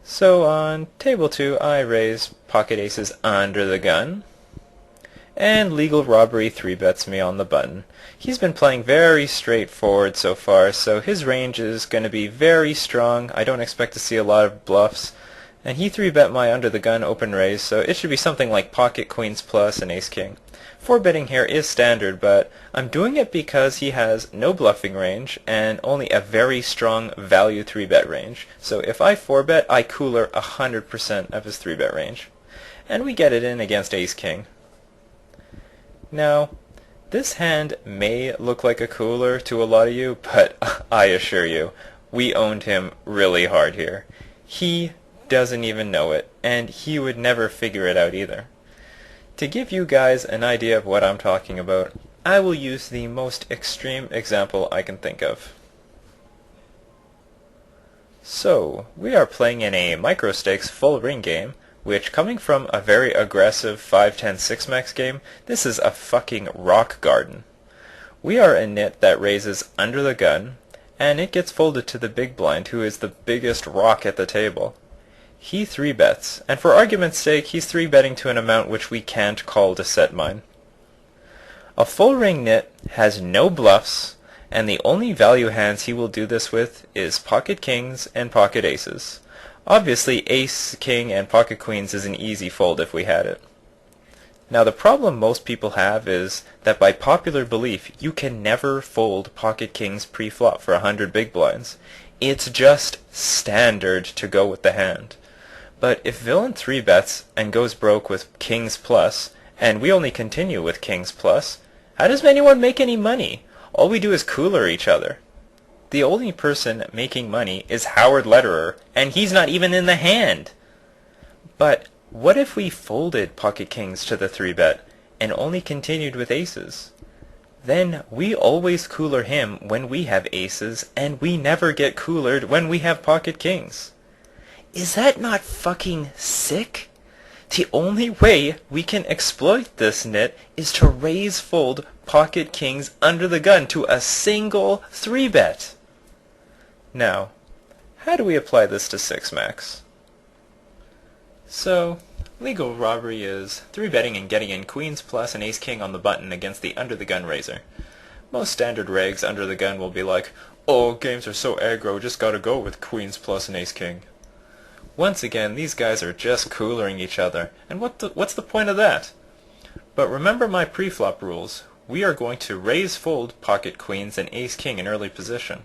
So on table 2 I raise pocket aces under the gun, and legal robbery 3-bets me on the button. He's been playing very straightforward so far, so his range is going to be very strong. I don't expect to see a lot of bluffs. And he 3-bet my under the gun open raise, so it should be something like pocket queens plus and ace king. 4-betting here is standard, but I'm doing it because he has no bluffing range and only a very strong value 3-bet range. So if I 4-bet, I cooler 100% of his 3-bet range. And we get it in against ace king. Now, this hand may look like a cooler to a lot of you, but I assure you, we owned him really hard here. He doesn't even know it, and he would never figure it out either. To give you guys an idea of what I'm talking about, I will use the most extreme example I can think of. So, we are playing in a micro stakes full ring game, which, coming from a very aggressive 5-10 6-max game, this is a fucking rock garden. We are a nit that raises under the gun, and it gets folded to the big blind, who is the biggest rock at the table. He 3-bets, and for argument's sake, he's 3-betting to an amount which we can't call to set mine. A full ring nit has no bluffs, and the only value hands he will do this with is pocket kings and pocket aces. Obviously, ace, king, and pocket queens is an easy fold if we had it. Now the problem most people have is that by popular belief, you can never fold pocket kings pre-flop for 100 big blinds. It's just standard to go with the hand. But if villain 3-bets and goes broke with kings plus, and we only continue with kings plus, how does anyone make any money? All we do is cooler each other. The only person making money is Howard Lederer, and he's not even in the hand. But what if we folded pocket kings to the 3-bet and only continued with aces? Then we always cooler him when we have aces, and we never get coolered when we have pocket kings. Is that not fucking sick? The only way we can exploit this nit is to raise fold pocket kings under the gun to a single 3-bet. Now, how do we apply this to 6-max? So, legal robbery is 3-betting and getting in queens plus and ace king on the button against the under the gun raiser. Most standard regs under the gun will be like, oh, games are so aggro, just gotta go with queens plus and ace king. Once again, these guys are just coolering each other, and what's the point of that? But remember my pre-flop rules. We are going to raise fold pocket queens and ace king in early position.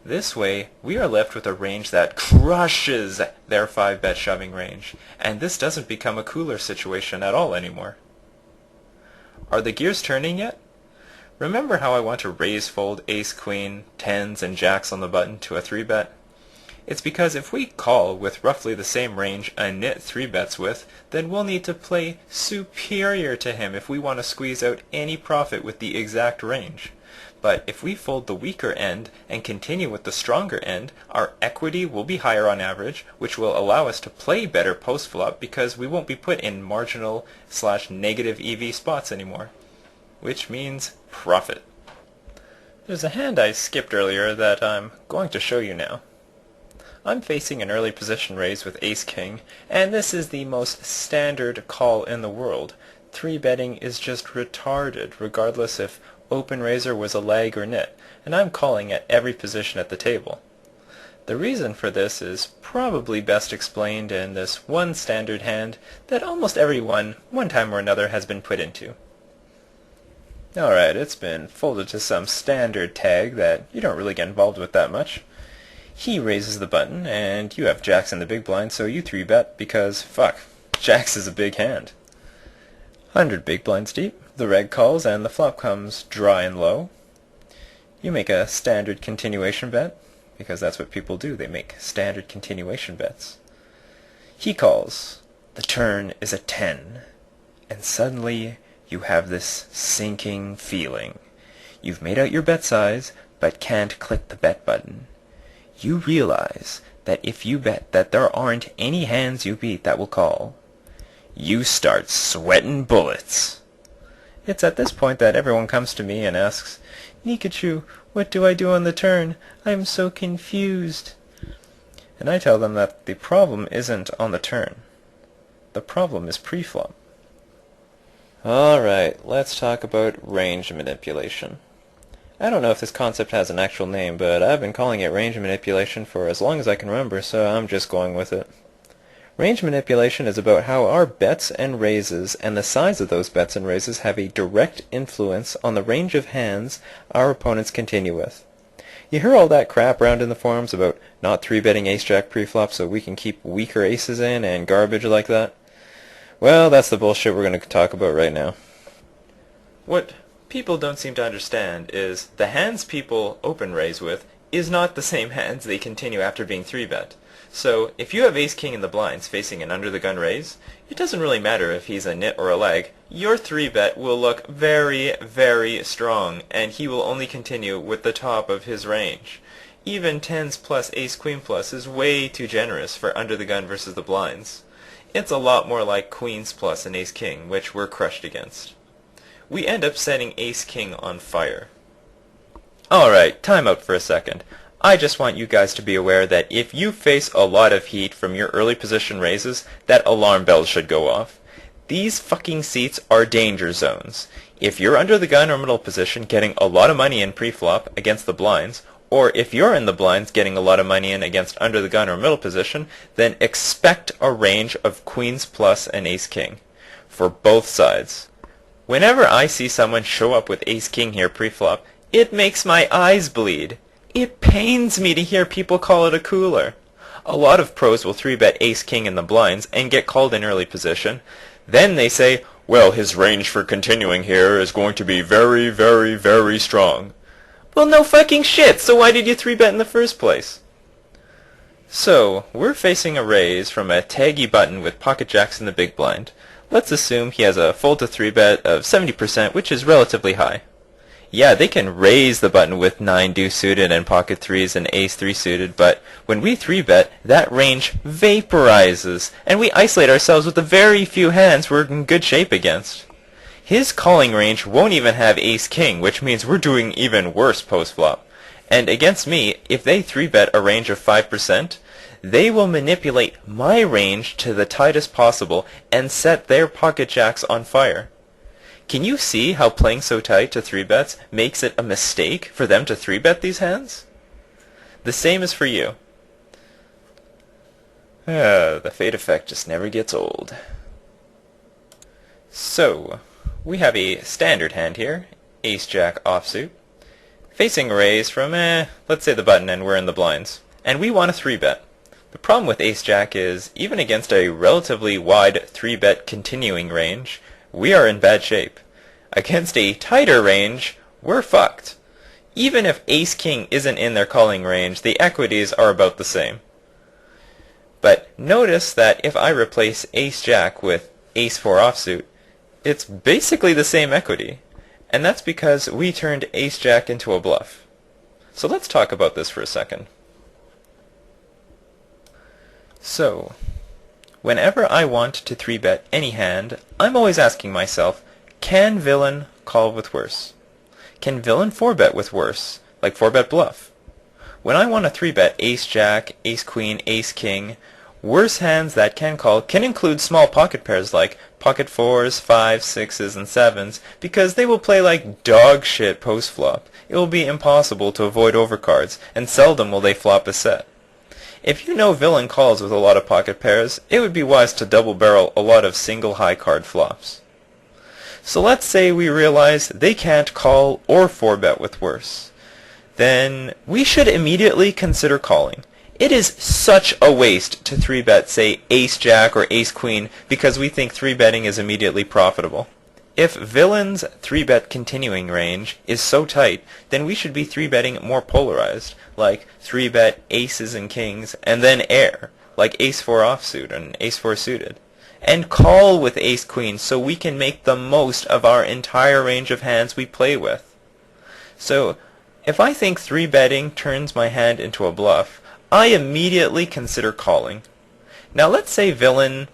This way, we are left with a range that crushes their 5-bet shoving range, and this doesn't become a cooler situation at all anymore. Are the gears turning yet? Remember how I want to raise fold ace queen, tens, and jacks on the button to a 3-bet? It's because if we call with roughly the same range a nit 3-bets with, then we'll need to play superior to him if we want to squeeze out any profit with the exact range. But if we fold the weaker end and continue with the stronger end, our equity will be higher on average, which will allow us to play better post-flop because we won't be put in marginal/negative EV spots anymore. Which means profit. There's a hand I skipped earlier that I'm going to show you now. I'm facing an early position raise with ace-king, and this is the most standard call in the world. 3-betting is just retarded, regardless if open raiser was a leg or nit, and I'm calling at every position at the table. The reason for this is probably best explained in this one standard hand that almost everyone, one time or another, has been put into. Alright, it's been folded to some standard tag that you don't really get involved with that much. He raises the button, and you have jacks in the big blind, so you 3-bet because, fuck, jacks is a big hand. 100 big blinds deep, the reg calls, and the flop comes dry and low. You make a standard continuation bet, because that's what people do, they make standard continuation bets. He calls. The turn is a 10, and suddenly you have this sinking feeling. You've made out your bet size, but can't click the bet button. You realize that if you bet that there aren't any hands you beat that will call, you start sweating bullets. It's at this point that everyone comes to me and asks, Nikachu, what do I do on the turn? I'm so confused. And I tell them that the problem isn't on the turn. The problem is pre-flop. Alright, let's talk about range manipulation. I don't know if this concept has an actual name, but I've been calling it range manipulation for as long as I can remember, so I'm just going with it. Range manipulation is about how our bets and raises and the size of those bets and raises have a direct influence on the range of hands our opponents continue with. You hear all that crap around in the forums about not 3-betting ace-jack preflop so we can keep weaker aces in and garbage like that? Well, that's the bullshit we're going to talk about right now. What people don't seem to understand is the hands people open raise with is not the same hands they continue after being 3-bet. So, if you have ace-king in the blinds facing an under-the-gun raise, it doesn't really matter if he's a nit or a leg. Your 3-bet will look very, very strong, and he will only continue with the top of his range. Even 10s plus ace-queen plus is way too generous for under-the-gun versus the blinds. It's a lot more like queens plus and ace-king, which we're crushed against. We end up setting ace-king on fire. Alright, time out for a second. I just want you guys to be aware that if you face a lot of heat from your early position raises, that alarm bells should go off. These fucking seats are danger zones. If you're under the gun or middle position getting a lot of money in pre-flop against the blinds, or if you're in the blinds getting a lot of money in against under the gun or middle position, then expect a range of queens plus and ace-king. For both sides. Whenever I see someone show up with ace-king here pre-flop, it makes my eyes bleed. It pains me to hear people call it a cooler. A lot of pros will 3-bet ace-king in the blinds and get called in early position. Then they say, well, his range for continuing here is going to be very, very, very strong. Well, no fucking shit, so why did you 3-bet in the first place? So, we're facing a raise from a taggy button with pocket jacks in the big blind. Let's assume he has a fold to 3-bet of 70%, which is relatively high. Yeah, they can raise the button with 9 deuce suited and pocket 3s and ace 3 suited, but when we 3-bet, that range vaporizes, and we isolate ourselves with the very few hands we're in good shape against. His calling range won't even have ace-king, which means we're doing even worse post-flop. And against me, if they 3-bet a range of 5%, they will manipulate my range to the tightest possible and set their pocket jacks on fire. Can you see how playing so tight to 3-bets makes it a mistake for them to 3-bet these hands? The same is for you. The fate effect just never gets old. So, we have a standard hand here, ace-jack offsuit, facing a raise from, let's say the button and we're in the blinds, and we want a 3-bet. The problem with ace-jack is, even against a relatively wide 3-bet continuing range, we are in bad shape. Against a tighter range, we're fucked. Even if ace-king isn't in their calling range, the equities are about the same. But notice that if I replace ace-jack with ace-4 offsuit, it's basically the same equity. And that's because we turned ace-jack into a bluff. So let's talk about this for a second. So, whenever I want to 3-bet any hand, I'm always asking myself, can villain call with worse? Can villain 4-bet with worse, like 4-bet bluff? When I want to 3-bet ace-jack, ace-queen, ace-king, worse hands that can call can include small pocket pairs like pocket 4s, 5s, 6s, and 7s, because they will play like dog shit post-flop. It will be impossible to avoid overcards, and seldom will they flop a set. If you know villain calls with a lot of pocket pairs, it would be wise to double barrel a lot of single high card flops. So let's say we realize they can't call or 4-bet with worse. Then we should immediately consider calling. It is such a waste to 3-bet, say, ace-jack or ace-queen because we think 3-betting is immediately profitable. If villain's 3-bet continuing range is so tight, then we should be 3-betting more polarized, like 3-bet aces and kings, and then air, like ace-4 offsuit and ace-4 suited. And call with ace-queen so we can make the most of our entire range of hands we play with. So, if I think 3-betting turns my hand into a bluff, I immediately consider calling. Now let's say villain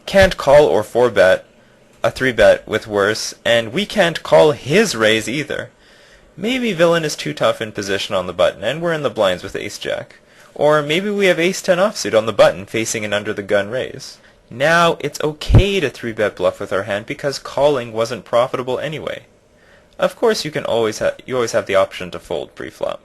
can't call or 4-bet a 3-bet with worse, and we can't call his raise either. Maybe villain is too tough in position on the button, and we're in the blinds with ace-jack. Or maybe we have ace-10 offsuit on the button facing an under-the-gun raise. Now it's okay to 3-bet bluff with our hand because calling wasn't profitable anyway. Of course you always have the option to fold pre-flop.